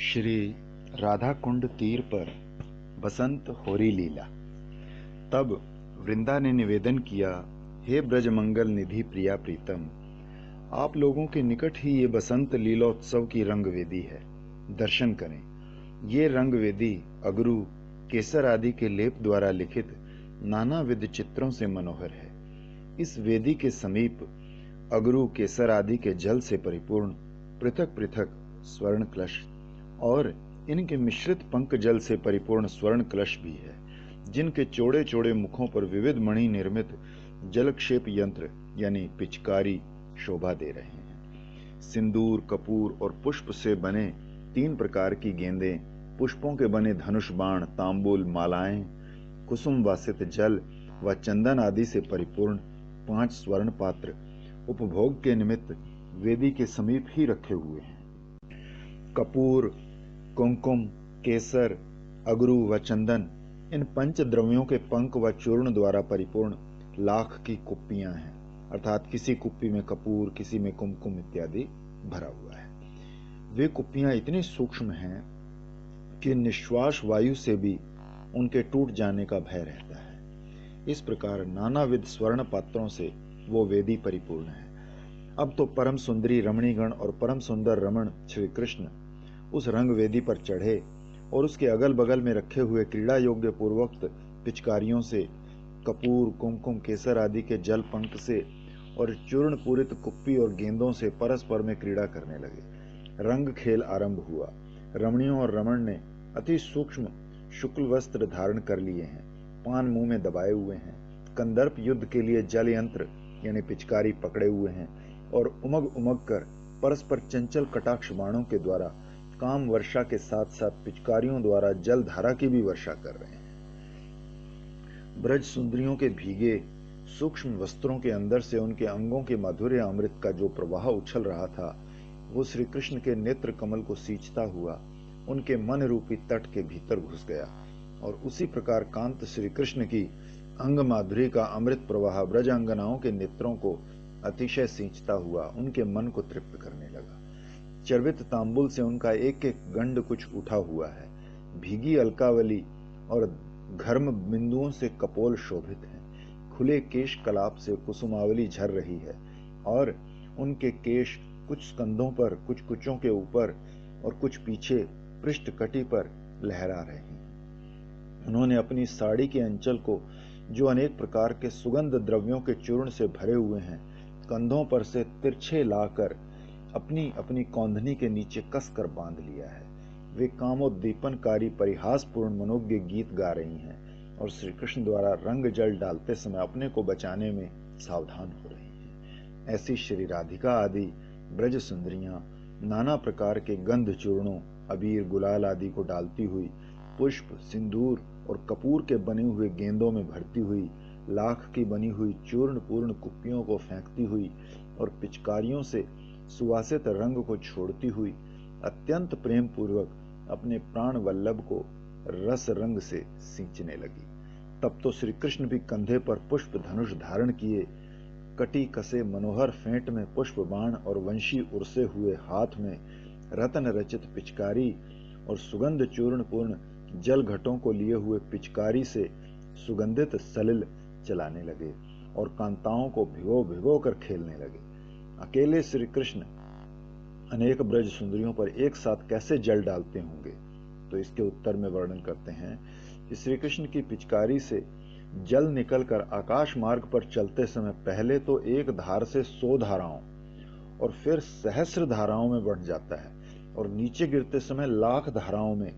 श्री राधा कुंड तीर पर बसंत होरी लीला। तब वृंदा ने निवेदन किया, हे ब्रजमंगल निधि प्रिया प्रीतम, आप लोगों के निकट ही ये बसंत लीलोत्सव की रंग वेदी है, दर्शन करें। ये रंग वेदी अगरू, केसर आदि के लेप द्वारा लिखित नानाविध चित्रों से मनोहर है। इस वेदी के समीप अगरू, केसर आदि के जल से परिपूर्ण पृथक पृथक स्वर्ण कलश और इनके मिश्रित पंक जल से परिपूर्ण स्वर्ण कलश भी है, जिनके चौड़े चौड़े मुखों पर विविध मणि निर्मित जलक्षेप यंत्र यानी पिचकारी शोभा दे रहे हैं। सिंदूर, कपूर और पुष्प से बने 3 प्रकार की गेंदें, पुष्पों के बने धनुष बाण, तांबूल, मालाएं, कुसुम वासित जल व चंदन आदि से परिपूर्ण 5 स्वर्ण पात्र उपभोग के निमित्त वेदी के समीप ही रखे हुए हैं। कपूर, कुमकुम, केसर, अगरू व चंदन, इन पंच द्रव्यों के पंक व चूर्ण द्वारा परिपूर्ण लाख की कुप्पियां हैं, अर्थात किसी कुप्पी में कपूर, किसी में कुमकुम इत्यादि भरा हुआ है। वे कुप्पियां इतनी सूक्ष्म हैं कि निश्वास वायु से भी उनके टूट जाने का भय रहता है। इस प्रकार नानाविध स्वर्ण पात्रों से वो वेदी परिपूर्ण है। अब तो परम सुंदरी रमणीगण और परम सुंदर रमण श्री कृष्ण उस रंग वेदी पर चढ़े और उसके अगल बगल में रखे हुए क्रीड़ा योग्य पूर्वोक्त पिचकारियों से, कपूर, कुमकुम, केसर आदि के जल पंक से और चूर्ण पूरित कुप्पी और गेंदों से परस्पर में क्रीड़ा करने लगे। रंग खेल आरंभ हुआ। रमणियों और रमण ने अति सूक्ष्म शुक्ल वस्त्र धारण कर लिए हैं, पान मुंह में दबाए हुए हैं, कंदर्प युद्ध के लिए जल यंत्र यानी पिचकारी पकड़े हुए हैं और उमग उमग कर परस्पर चंचल कटाक्ष बाणों के द्वारा काम वर्षा के साथ साथ पिचकारियों द्वारा जल धारा की भी वर्षा कर रहे हैं। ब्रज सुंदरियों के भीगे सूक्ष्म वस्त्रों के अंदर से उनके अंगों के माधुर्य अमृत का जो प्रवाह उछल रहा था, वो श्री कृष्ण के नेत्र कमल को सींचता हुआ उनके मन रूपी तट के भीतर घुस गया और उसी प्रकार कांत श्री कृष्ण की अंग माधुरी का अमृत प्रवाह ब्रज अंगनाओं के नेत्रों को अतिशय सींचता हुआ उनके मन को तृप्त करने लगा। चर्वित तांबुल से उनका एक एक गंड कुछ उठा हुआ है। भीगी अलकावली और घर्म बिंदुओं से कपोल शोभित हैं। खुले केश कलाप से कुसुमावली झर रही है और उनके केश कुछ स्कंधों पर, कुछ कुचों के ऊपर और कुछ पीछे पृष्ठ कटी पर लहरा रहे हैं। उन्होंने अपनी साड़ी के अंचल को, जो अनेक प्रकार के सुगंध द्रव्यों के चूर्ण से भरे हुए हैं, कंधों पर से तिरछे लाकर अपनी अपनी कौंधनी के नीचे कसकर बांध लिया है। वे कामोद्दीपनकारी परिहासपूर्ण मनोज्ञ गीत गा रही हैं और श्री कृष्ण द्वारा रंग जल डालते समय अपने को बचाने में सावधान हो रही हैं। ऐसी श्री राधिका आदि ब्रज सुंदरियां नाना प्रकार के गंध चूर्णों, अबीर, गुलाल आदि को डालती हुई, पुष्प, सिंदूर और कपूर के बने हुए गेंदों में भरती हुई, लाख की बनी हुई चूर्ण पूर्ण कुप्पियों को फेंकती हुई और पिचकारियों से सुवासित रंग को छोड़ती हुई अत्यंत प्रेम पूर्वक अपने प्राण वल्लभ को रस रंग से सींचने लगी। तब तो श्री कृष्ण भी कंधे पर पुष्प धनुष धारण किए, कटी कसे मनोहर फेंट में पुष्प बाण और वंशी उर्से हुए हाथ में रतन रचित पिचकारी और सुगंध चूर्ण पूर्ण जल घटों को लिए हुए पिचकारी से सुगंधित सलिल चलाने लगे और कांताओं को भिगो भिगो कर खेलने लगे। अकेले श्री कृष्ण अनेक ब्रज सुंदरियों पर एक साथ कैसे जल डालते होंगे? तो इसके उत्तर में वर्णन करते हैं कि श्री कृष्ण की पिचकारी से जल निकलकर आकाश मार्ग पर चलते समय पहले तो एक धार से 100 धाराओं और फिर सहस्र धाराओं में बढ़ जाता है और नीचे गिरते समय लाख धाराओं में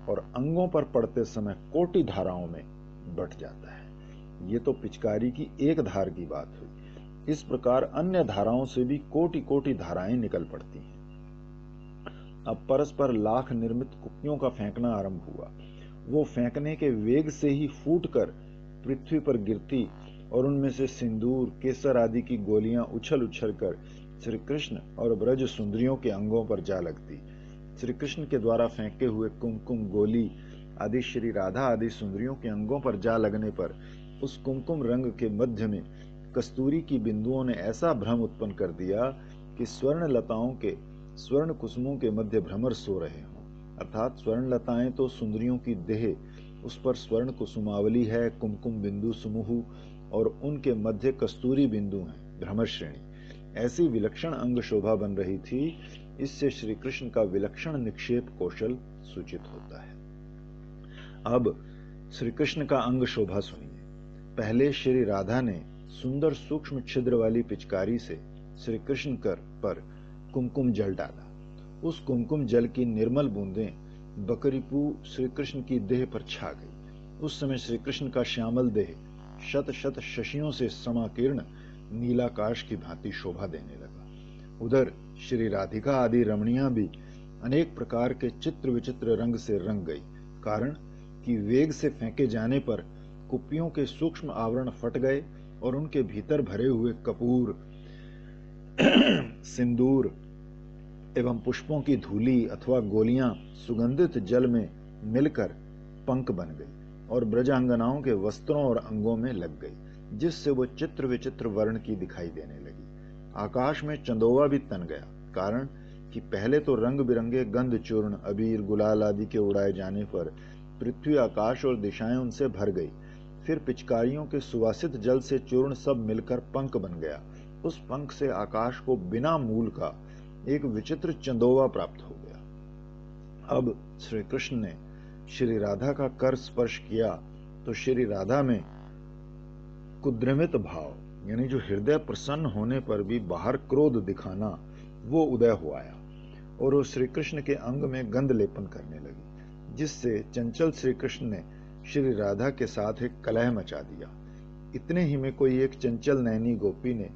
और अंगों पर पड़ते समय कोटि धाराओं में बढ़ जाता है। ये तो पिचकारी की एक धार की बात हुई। इस प्रकार अन्य धाराओं से भी कोटि कोटि धाराएं निकल पड़ती हैं। अब परस्पर लाख निर्मित कुप्पियों का फेंकना आरंभ हुआ। वो फेंकने के वेग से ही फूटकर पृथ्वी पर गिरती और उनमें से सिंदूर, केसर आदि की गोलियां उछल उछल कर श्री कृष्ण और ब्रज सुंदरियों के अंगों पर जा लगती। श्री कृष्ण के द्वारा फेंके हुए कुमकुम, गोली आदि श्री राधा आदि सुंदरियों के अंगों पर जा लगने पर उस कुमकुम रंग के मध्य में कस्तूरी की बिंदुओं ने ऐसा भ्रम उत्पन्न कर दिया कि स्वर्ण लताओं के, स्वर्ण कुसुमों के मध्य भ्रमर सो रहे हों। अर्थात स्वर्णलताएं तो सुंदरियों की देह, उस पर स्वर्ण कुसुमावली है, कुमकुम बिंदु समूह और उनके मध्य कस्तूरी बिंदु हैं, भ्रमर श्रेणी। ऐसी विलक्षण अंग शोभा बन रही थी। इससे श्री कृष्ण का विलक्षण निक्षेप कौशल सूचित होता है। अब श्री कृष्ण का अंग शोभा सुनिए। पहले श्री राधा ने सुंदर सूक्ष्म छिद्र वाली पिचकारी से श्री कृष्ण पर कुमकुम जल डाला। उस कुमकुम जल की निर्मल बूंदें बकरीपू श्री कृष्ण की देह पर छा गई। उस समय श्री कृष्ण का श्यामल देह शत शत शशियों से समाकीर्ण नीलाकाश की भांति शोभा देने लगा। उधर श्री राधिका आदि रमणियां भी अनेक प्रकार के चित्र विचित्र रंग से रंग गई, कारण कि वेग से फेंके जाने पर कुप्पियों के सूक्ष्म आवरण फट गए और उनके भीतर भरे हुए कपूर, सिंदूर एवं पुष्पों की धूली अथवा गोलियां सुगंधित जल में मिलकर पंख बन गई और ब्रजांगनाओं के वस्त्रों और अंगों में लग गई, जिससे वो चित्र विचित्र वर्ण की दिखाई देने लगी। आकाश में चंदोवा भी तन गया, कारण कि पहले तो रंग बिरंगे गंध चूर्ण, अबीर, गुलाल आदि के उड़ाए जाने पर पृथ्वी, आकाश और दिशाएं उनसे भर गई। फिर पिचकारियों के सुवासित जल से चूर्ण सब मिलकर पंख बन गया। उस पंख से आकाश को बिना मूल का एक विचित्र चंदोवा प्राप्त हो गया। अब श्री कृष्ण ने श्री राधा का कर स्पर्श किया तो श्री राधा में कुद्रमित भाव, यानी जो हृदय प्रसन्न होने पर भी बाहर क्रोध दिखाना, वो उदय हो आया और वो श्री कृष्ण के अंग में गंध लेपन करने लगी, जिससे चंचल श्री कृष्ण ने श्री राधा के साथ एक कलह मचा दिया। इतने ही में कोई एक चंचल नैनी गोपी ने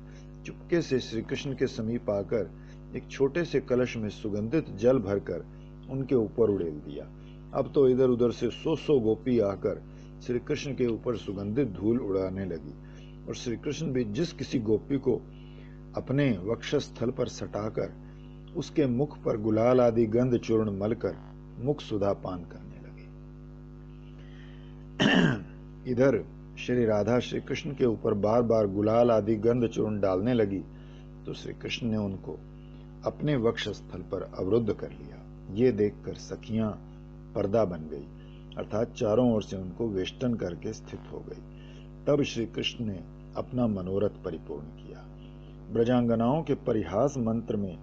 चुपके से श्री कृष्ण के समीप आकर एक छोटे से कलश में सुगंधित जल भरकर उनके ऊपर उड़ेल दिया। अब तो इधर उधर से 100 गोपी आकर श्री कृष्ण के ऊपर सुगंधित धूल उड़ाने लगी और श्री कृष्ण भी जिस किसी गोपी को अपने वक्षस्थल पर सटाकर उसके मुख पर गुलाल आदि गंध चूर्ण मलकर मुख सुधा पान करने लगे। इधर श्री राधा श्री कृष्ण के ऊपर बार बार गुलाल आदि गंध चूर्ण डालने लगी तो श्री कृष्ण ने उनको अपने वक्षस्थल पर अवरुद्ध कर लिया। ये देखकर सखियां पर्दा बन गई, अर्थात चारों ओर से उनको वेष्टन करके स्थित हो गई। तब श्री कृष्ण ने अपना मनोरथ परिपूर्ण किया। ब्रजांगनाओं के परिहास मंत्र में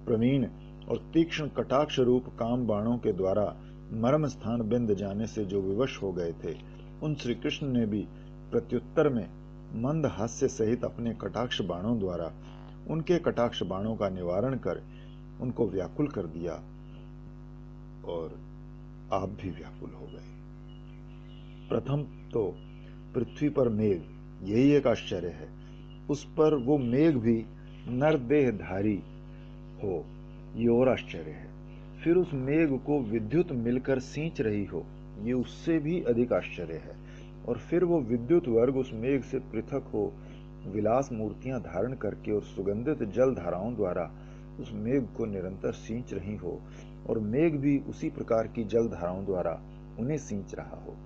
प्रवीण और तीक्ष्ण कटाक्ष रूप काम बाणों के द्वारा मर्म स्थान बिंद जाने से जो विवश हो गए थे, उन श्री कृष्ण ने भी प्रत्युत्तर में मंद हास्य सहित अपने कटाक्ष बाणों द्वारा उनके कटाक्ष बाणों का निवारण कर उनको व्याकुल कर दिया और आप भी व्याकुल हो गए। प्रथम तो पृथ्वी पर मेघ, यही एक आश्चर्य है, उस पर वो मेघ भी नरदेहधारी हो, ये और आश्चर्य है। फिर उस मेघ को विद्युत मिलकर सींच रही हो, ये उससे भी अधिक आश्चर्य है। और फिर वो विद्युत वर्ग उस मेघ से पृथक हो विलास मूर्तियां धारण करके और सुगंधित जल धाराओं द्वारा उस मेघ को निरंतर सींच रही हो और मेघ भी उसी प्रकार की जल धाराओं द्वारा उन्हें सींच रहा हो,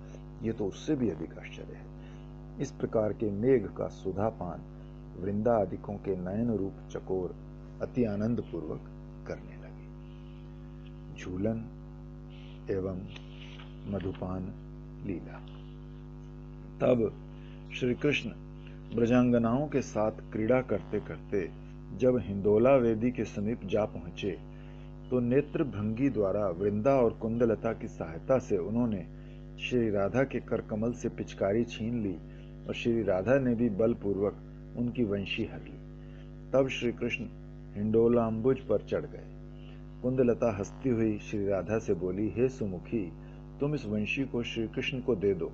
ये तो उससे भी अधिक आश्चर्य है। इस प्रकार के मेघ का सुधापान वृंदा आदिकों के नयन रूप चकोर अति आनंद पूर्वक करने लगे। झूलन एवं मधुपान लीला। तब श्री कृष्ण ब्रजांगनाओं के साथ क्रीड़ा करते करते जब हिंदोला वेदी के समीप जा पहुंचे तो नेत्र भंगी द्वारा वृंदा और कुंदलता की सहायता से उन्होंने श्री राधा के कर कमल से पिचकारी छीन ली और श्री राधा ने भी बलपूर्वक उनकी वंशी हर ली। तब श्री कृष्ण हिंडोलाम्बुज पर चढ़ गए। कुंदलता हंसती हुई श्री राधा से बोली, हे सुमुखी, तुम इस वंशी को श्री कृष्ण को दे दो,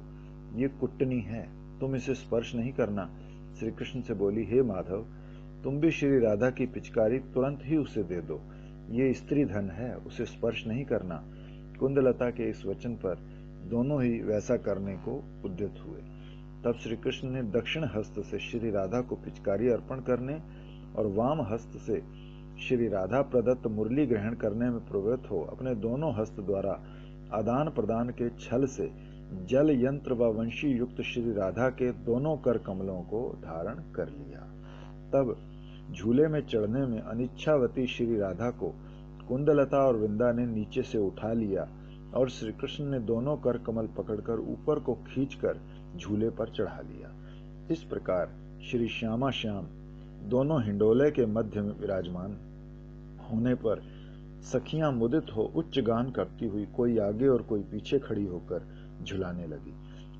ये कुट्टनी है, तुम इसे स्पर्श नहीं करना। श्री कृष्ण से बोली, हे माधव, तुम भी श्री राधा की पिचकारी तुरंत ही उसे दे दो, ये स्त्री धन है, उसे स्पर्श नहीं करना। कुंदलता के इस वचन पर दोनों ही वैसा करने को उद्यत हुए। तब श्री कृष्ण ने दक्षिण हस्त से श्री राधा को पिचकारी अर्पण करने और वाम हस्त से श्री राधा प्रदत्त मुरली ग्रहण करने में प्रवृत्त हो अपने दोनों हस्त द्वारा आदान प्रदान के छल से जल यंत्र व वंशी युक्त श्री राधा के दोनों कर कमलों को धारण कर लिया। तब झूले में चढ़ने में अनिच्छावती श्री राधा को कुंदलता और वृंदा ने नीचे से उठा लिया और श्री कृष्ण ने दोनों कर कमल पकड़कर ऊपर को खींचकर झूले पर चढ़ा लिया। इस प्रकार श्री श्यामा श्याम दोनों हिंडोले के मध्य में विराजमान होने पर सखियां मुदित हो उच्च गान करती हुई कोई आगे और कोई पीछे खड़ी होकर झुलाने लगी।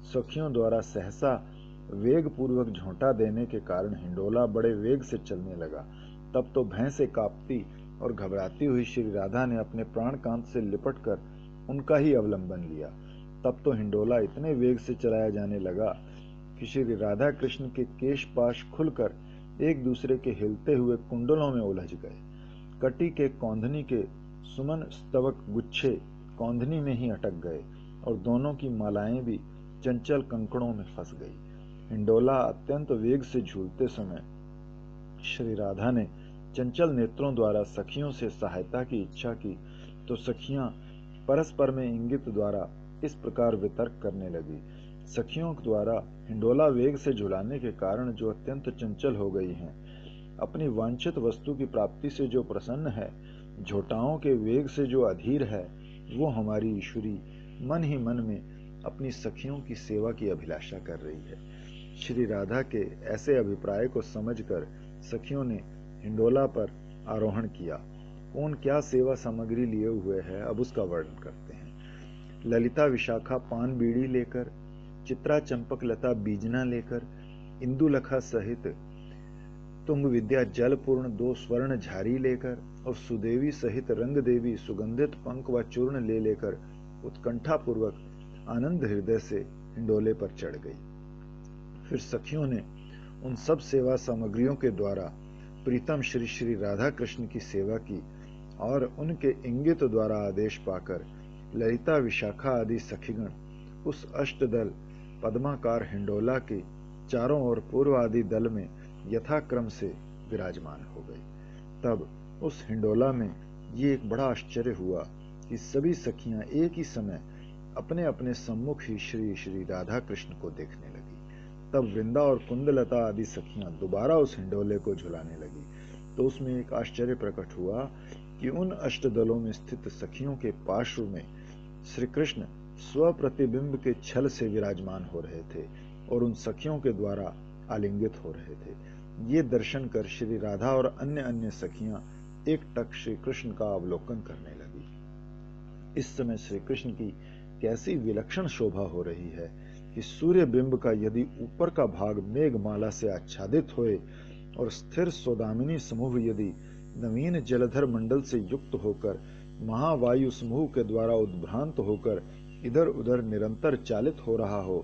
सखियों द्वारा सहसा वेग पूर्वक झोंटा देने के कारण हिंडोला बड़े वेग से चलने लगा। तब तो भैंसे कांपती और घबराती हुई श्री राधा ने अपने प्राणकांत से लिपटकर उनका ही अवलंबन लिया। तब तो हिंडोला इतने वेग से चलाया जाने लगा कि श्री राधा कृष्ण के केश पाश खुलकर एक दूसरे के हिलते हुए कुंडलों में उलझ गए। कटी के कौंधनी के सुमन स्तवक गुच्छे कौंधनी में ही अटक गए और दोनों की मालाएं भी चंचल कंकड़ों में फंस गई। हिंडोला अत्यंत वेग से झूलते समय श्री राधा ने चंचल नेत्रों द्वारा सखियों से सहायता की इच्छा की तो सखियां परस्पर में इंगित द्वारा इस प्रकार वितर्क करने लगी। सखियों द्वारा हिंडोला वेग से झुलाने के कारण जो अत्यंत चंचल हो गई हैं, अपनी वांछित वस्तु की प्राप्ति से जो प्रसन्न है, झोटाओं के वेग से जो अधीर है, वो हमारी ईश्वरी मन ही मन में अपनी सखियों की सेवा की अभिलाषा कर रही है। श्री राधा के ऐसे अभिप्राय को समझकर सखियों ने हिंडोला पर आरोहण किया। कौन क्या सेवा सामग्री लिए हुए है, अब उसका वर्णन करते हैं। ललिता विशाखा पान बीड़ी लेकर, चित्रा चंपक लता बीजना लेकर, इंदुलखा सहित तुंग विद्या जल पूर्ण 2 स्वर्ण झारी लेकर और सुदेवी सहित रंग देवी सुगंधित पंख व चूर्ण ले लेकर उत्कंठा पूर्वक आनंद हृदय से हिंडोले पर चढ़ गई। फिर सखियों ने उन सब सेवा सामग्रियों के द्वारा प्रीतम श्री श्री राधा कृष्ण की सेवा की और उनके इंगित द्वारा आदेश पाकर ललिता विशाखा आदि सखीगण उस अष्टदल पद्माकार हिंडोला के चारों ओर पूर्व आदि दल में यथाक्रम से विराजमान हो गई। तब उस हिंडोला में ये एक बड़ा आश्चर्य हुआ कि सभी सखियां एक ही समय अपने अपने सम्मुख ही श्री श्री राधा कृष्ण को देखने लगी। तब वृंदा और कुंदलता आदि सखियां दोबारा उस हिंडोले को झुलाने लगी तो उसमें एक आश्चर्य प्रकट हुआ कि उन अष्टदलों में स्थित सखियों के पार्श्व में श्री कृष्ण स्वप्रतिबिंब के छल से विराजमान हो रहे थे और उन सखियों के द्वारा आलिंगित हो रहे थे। ये दर्शन कर श्री राधा और अन्य अन्य सखियां एक टक श्री कृष्ण का अवलोकन करने लगी। इस समय श्री कृष्ण की कैसी विलक्षण शोभा हो रही है कि सूर्य बिंब का यदि ऊपर का भाग मेघमाला से आच्छादित होए और स्थिर सौदामिनी समूह यदि नवीन जलधर मंडल से युक्त होकर महावायु समूह के द्वारा उद्भ्रांत होकर इधर उधर निरंतर चालित हो रहा हो,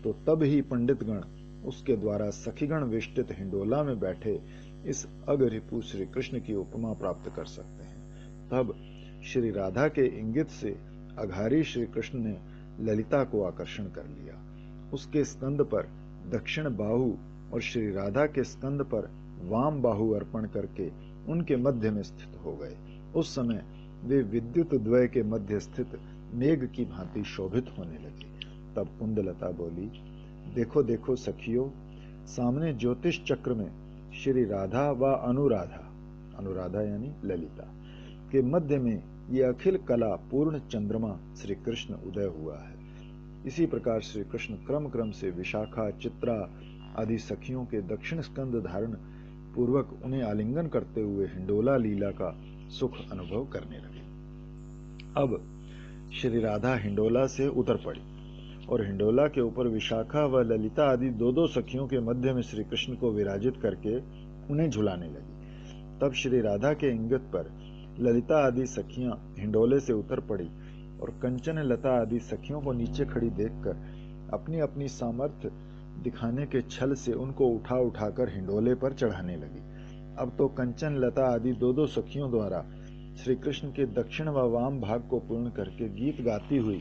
तो तब ही पंडितगण उसके द्वारा सखीगण वेष्टित हिंडोला में बैठे इस अगरिपु श्री कृष्ण की उपमा प्राप्त कर सकते हैं। तब श्री राधा के इंगित से अघारी श्री कृष्ण ने ललिता को आकर्षण कर लिया। उसके स्कंद पर दक्षिण बाहु और श्री राधा के स्कंद पर वाम बाहु अर्पण करके उनके मध्य में स्थित हो गए। उस समय वे विद्युत द्वय के मध्य स्थित मेघ की भांति शोभित होने लगे। तब कुंदलता बोली, देखो देखो सखियों, सामने ज्योतिष चक्र में श्री राधा व अनुराधा, अनुराधा यानी ललिता, के मध्य में ये अखिल कला पूर्ण चंद्रमा श्री कृष्ण उदय हुआ है। इसी प्रकार श्री कृष्ण क्रम क्रम से विशाखा, चित्रा आदि सखियों के दक्षिण स्कंद धारण पूर्वक उन्हें आलिंगन करते हुए हिंडोला लीला का सुख अनुभव करने लगे। अब श्री राधा हिंडोला से उतर पड़ी और हिंडोला के ऊपर विशाखा व ललिता आदि 2-2 सखियों के मध्य में श्री कृष्ण को विराजित करके उन्हें झुलाने लगी। तब श्री राधा के इंगित पर ललिता आदि सखियां हिंडोले से उतर पड़ी और कंचन लता आदि सखियों को नीचे खड़ी देखकर अपनी अपनी सामर्थ्य दिखाने के छल से उनको उठा उठाकर हिंडोले पर चढ़ाने लगी। अब तो कंचन लता आदि 2-2 सखियों द्वारा श्री कृष्ण के दक्षिण व वाम भाग को पूर्ण करके गीत गाती हुई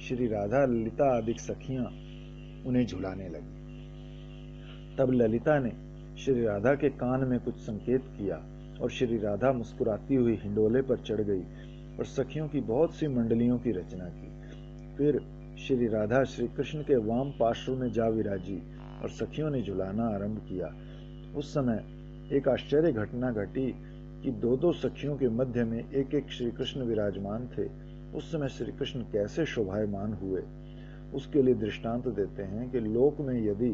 श्री राधा ललिता आदि सखियां उन्हें झुलाने लगी। तब ललिता ने श्री राधा के कान में कुछ संकेत किया और श्री राधा मुस्कुराती हुई हिंडोले पर चढ़ गई और सखियों की बहुत सी मंडलियों की रचना की। फिर श्री राधा श्री कृष्ण के वाम पार्श्व में जा विराजी और सखियों ने झुलाना आरंभ किया। उस समय एक आश्चर्य घटना घटी कि दो दो सखियों के मध्य में एक एक श्री कृष्ण विराजमान थे, उस समय श्री कृष्ण कैसे शोभायमान हुए, उसके लिए दृष्टांत देते हैं कि लोक में यदि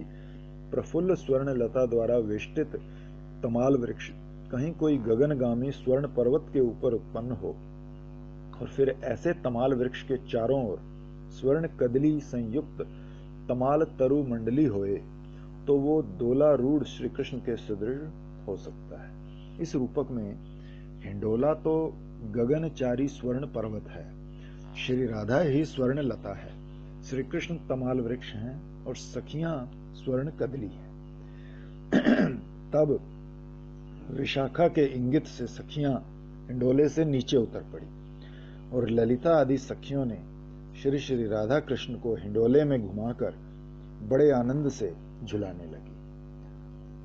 प्रफुल्ल स्वर्ण लता द्वारा वेष्टित तमाल वृक्ष कहीं कोई गगनगामी स्वर्ण पर्वत के ऊपर उत्पन्न हो और फिर ऐसे तमाल वृक्ष के चारों ओर स्वर्ण कदली संयुक्त तमाल तरु मंडली होए, तो वो दोलारूढ़ श्री कृष्ण के सदृश हो सकता है। इस रूपक में हिंडोला तो गगनचारी स्वर्ण पर्वत है, श्री राधा ही स्वर्ण लता है, श्री कृष्ण तमाल वृक्ष हैं और सखियां स्वर्ण कदली हैं। तब विशाखा के इंगित से सखियां हिंडोले से नीचे उतर पड़ी और ललिता आदि सखियों ने श्री श्री राधा कृष्ण को हिंडोले में घुमाकर बड़े आनंद से झुलाने लगी।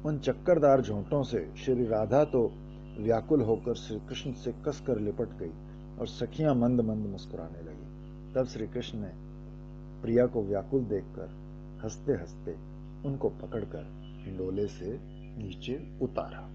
उन चक्करदार झोंटों से श्री राधा तो व्याकुल होकर श्री कृष्ण से कसकर लिपट गई और सखियां मंद मंद मुस्कुराने लगी। तब श्री कृष्ण ने प्रिया को व्याकुल देखकर हंसते हंसते उनको पकड़कर हिंडोले से नीचे उतारा।